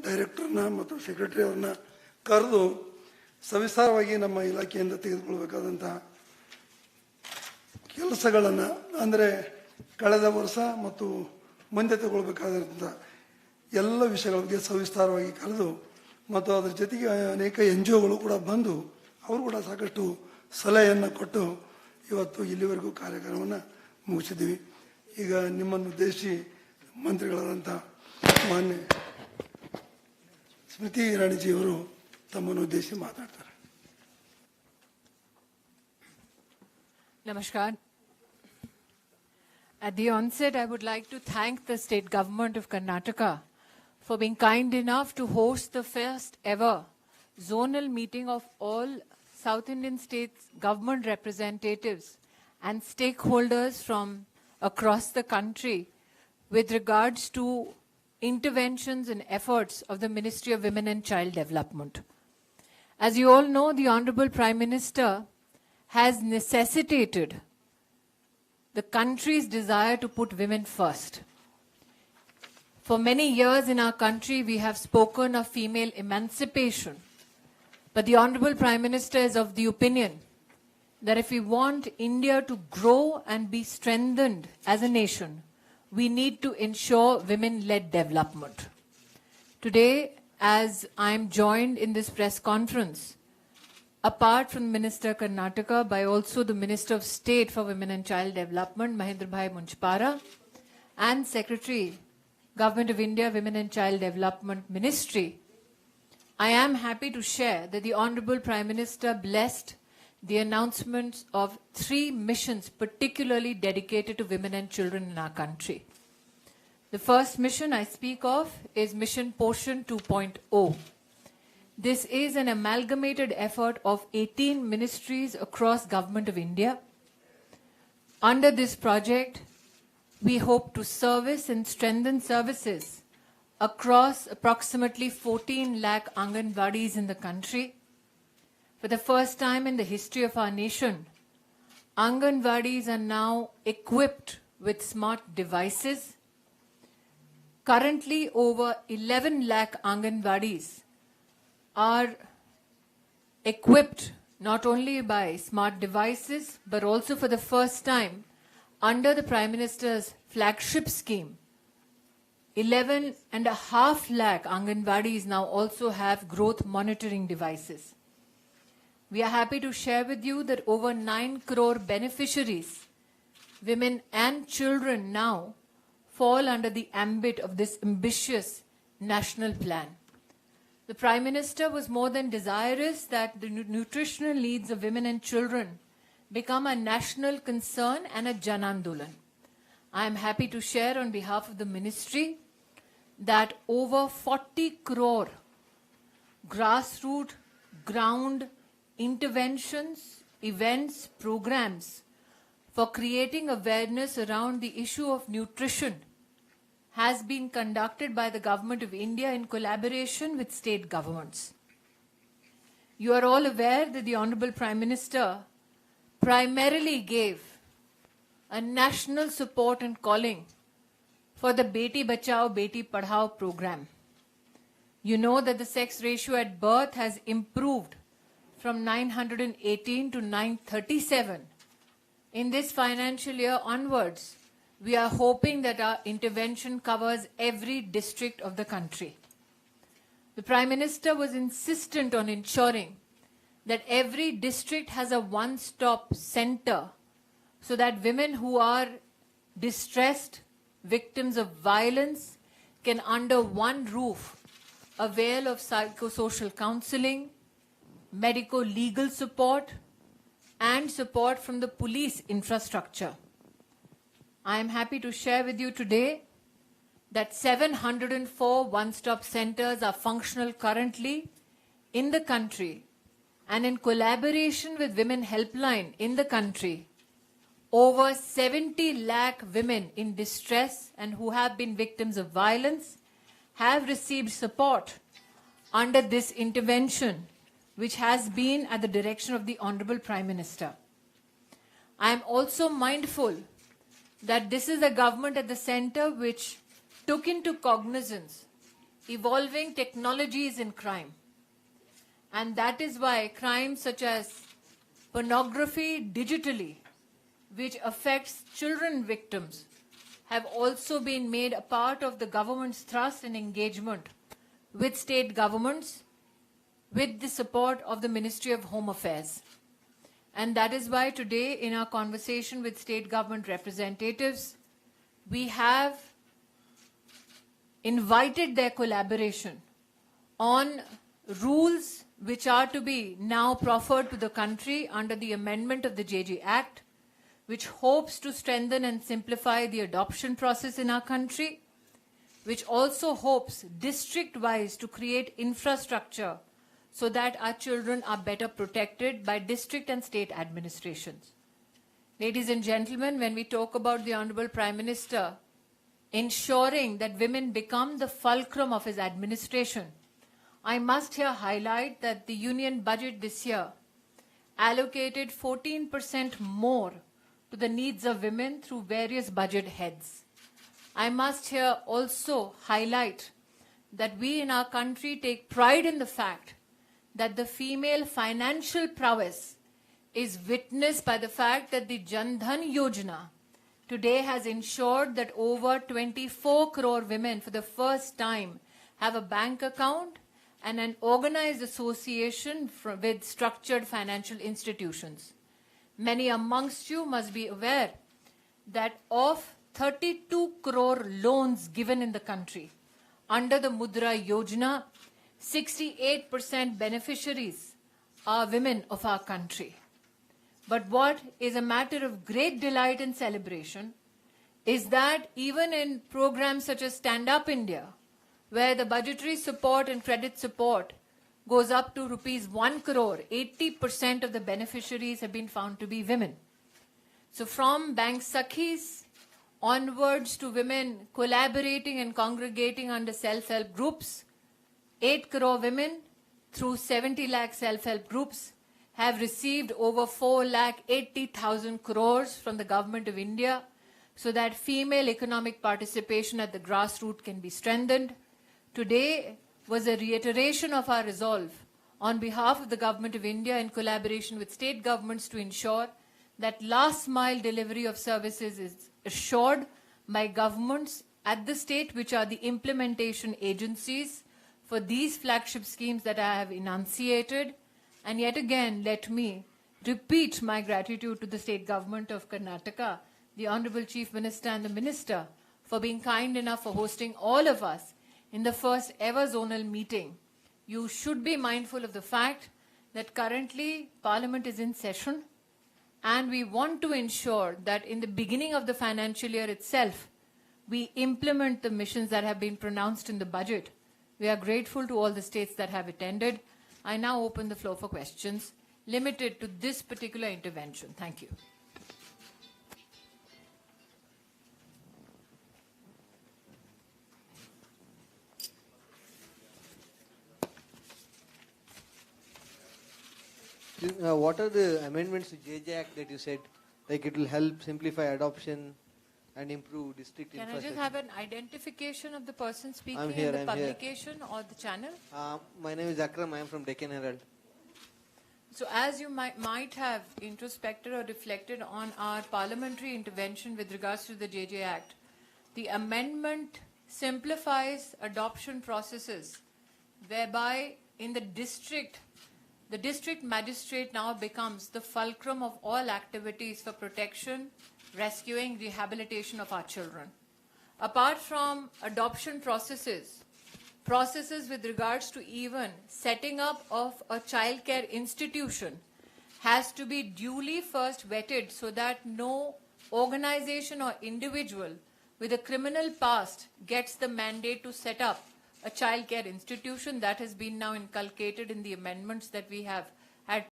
ಡೈರೆಕ್ಟರ್ನ ಮತ್ತು ಸೆಕ್ರೆಟರಿ ಅವ್ರನ್ನ ಕರೆದು ಸವಿಸ್ತಾರವಾಗಿ ನಮ್ಮ ಇಲಾಖೆಯಿಂದ ತೆಗೆದುಕೊಳ್ಬೇಕಾದಂಥ ಕೆಲಸಗಳನ್ನು ಅಂದರೆ ಕಳೆದ ವರ್ಷ ಮತ್ತು ಮುಂದೆ ತಗೊಳ್ಬೇಕಾದಂಥ ಎಲ್ಲ ವಿಷಯಗಳ ಬಗ್ಗೆ ಸವಿಸ್ತಾರವಾಗಿ ಕರೆದು ಮತ್ತು ಅದರ ಜೊತೆಗೆ ಅನೇಕ NGOಗಳು ಕೂಡ ಬಂದು ಅವರು ಕೂಡ ಸಾಕಷ್ಟು ಸಲಹೆಯನ್ನು ಕೊಟ್ಟು ಇವತ್ತು ಇಲ್ಲಿವರೆಗೂ ಕಾರ್ಯಕ್ರಮವನ್ನು ಮುಗಿಸಿದ್ದೀವಿ. ಈಗ ನಿಮ್ಮನ್ನು ಉದ್ದೇಶಿಸಿ ಮಂತ್ರಿಗಳಾದಂಥ ಮಾನ್ಯ ಸ್ಮೃತಿ ಇರಾನಿಜಿಯವರು ತಮ್ಮನ್ನು ಉದ್ದೇಶಿಸಿ ಮಾತಾಡ್ತಾರೆ. Namaskar. At the onset, I would like to thank the state government of Karnataka for being kind enough to host the first ever zonal meeting of all South Indian states government representatives and stakeholders from across the country with regards to interventions and efforts of the Ministry of Women and Child Development. As you all know, the Honorable Prime Minister has necessitated the country's desire to put women first. For many years in our country, we have spoken of female emancipation. But the Honorable Prime Minister is of the opinion that if we want India to grow and be strengthened as a nation, we need to ensure women-led development. Today, as I am joined in this press conference, apart from Minister Karnataka, by also the Minister of State for Women and Child Development, Mahendra Bhai Munchpara, and Secretary, Government of India, Women and Child Development Ministry, I am happy to share that the Honorable Prime Minister blessed the announcements of 3 missions particularly dedicated to women and children in our country. The first mission I speak of is Mission Poshan 2.0. This is an amalgamated effort of 18 ministries across Government of India. Under this project, we hope to service and strengthen services across approximately 14 lakh Anganwadis in the country. For the first time in the history of our nation, Anganwadis are now equipped with smart devices. Currently, over 11 lakh Anganwadis are equipped not only by smart devices, but also for the first time under the Prime Minister's flagship scheme, 11.5 lakh Anganwadis now also have growth monitoring devices. We are happy to share with you that over 9 crore beneficiaries, women and children now fall under the ambit of this ambitious national plan. The Prime Minister was more than desirous that the nutritional needs of women and children become a national concern and a Jan Andolan. I am happy to share on behalf of the ministry that over 40 crore grassroots, ground interventions, events, programs for creating awareness around the issue of nutrition has been conducted by the Government of India in collaboration with state governments. You are all aware that the Honorable Prime Minister primarily gave a national support and calling for the Beti Bachao, Beti Padhao program. You know that the sex ratio at birth has improved from 918 to 937. In this financial year onwards, we are hoping that our intervention covers every district of the country. The Prime Minister was insistent on ensuring that every district has a one-stop center so that women who are distressed, victims of violence, can under one roof avail of psychosocial counseling, medico-legal support, and support from the police infrastructure. I am happy to share with you today that 704 one-stop centers are functional currently in the country, and in collaboration with Women Helpline in the country, over 70 lakh women in distress and who have been victims of violence have received support under this intervention, which has been at the direction of the Honorable Prime Minister. I am also mindful that this is a government at the center which took into cognizance evolving technologies in crime. And that is why crimes such as pornography digitally, which affects children victims, have also been made a part of the government's thrust and engagement with state governments with the support of the Ministry of Home Affairs. And that is why today in our conversation with state government representatives, we have invited their collaboration on rules which are to be now proffered to the country under the amendment of the JJ Act, which hopes to strengthen and simplify the adoption process in our country, which also hopes district-wise to create infrastructure so that our children are better protected by district and state administrations. Ladies and gentlemen, when we talk about the Honorable Prime Minister ensuring that women become the fulcrum of his administration, I must here highlight that the union budget this year allocated 14% more to the needs of women through various budget heads. I must here also highlight that we in our country take pride in the fact that the female financial prowess is witnessed by the fact that the Jan Dhan Yojana today has ensured that over 24 crore women for the first time have a bank account and an organized association with structured financial institutions. Many amongst you must be aware that of 32 crore loans given in the country under the Mudra Yojana, 68% beneficiaries are women of our country. But what is a matter of great delight and celebration is that even in programs such as Stand Up India, where the budgetary support and credit support goes up to rupees 1 crore, 80% of the beneficiaries have been found to be women. So from Bank Sakhis onwards to women collaborating and congregating under self-help groups, 8 crore women through 70 lakh self-help groups have received over 4,80,000 crores from the Government of India so that female economic participation at the grassroots can be strengthened. Today was a reiteration of our resolve on behalf of the Government of India in collaboration with state governments to ensure that last mile delivery of services is assured by governments at the state, which are the implementation agencies for these flagship schemes that I have enunciated. And yet again, let me repeat my gratitude to the state government of Karnataka, the Honorable Chief Minister and the Minister for being kind enough for hosting all of us in the first ever zonal meeting. You should be mindful of the fact that currently Parliament is in session and we want to ensure that in the beginning of the financial year itself, we implement the missions that have been pronounced in the budget. We are grateful to all the states that have attended. I now open the floor for questions limited to this particular intervention. Thank you. What are the amendments to JJ Act that you said, like it will help simplify adoption and improve district Can I infrastructure? just have an identification of the person speaking I'm here, in the I'm here. publication or the channel? My name is Akram. I am from Deccan Herald. So as you might have introspected or reflected on our parliamentary intervention with regards to the JJ Act, the amendment simplifies adoption processes whereby in the district magistrate now becomes the fulcrum of all activities for protection, rescuing, rehabilitation of our children. Apart from adoption processes with regards to even setting up of a childcare institution has to be duly first vetted so that no organization or individual with a criminal past gets the mandate to set up a childcare institution. That has been now inculcated in the amendments that we have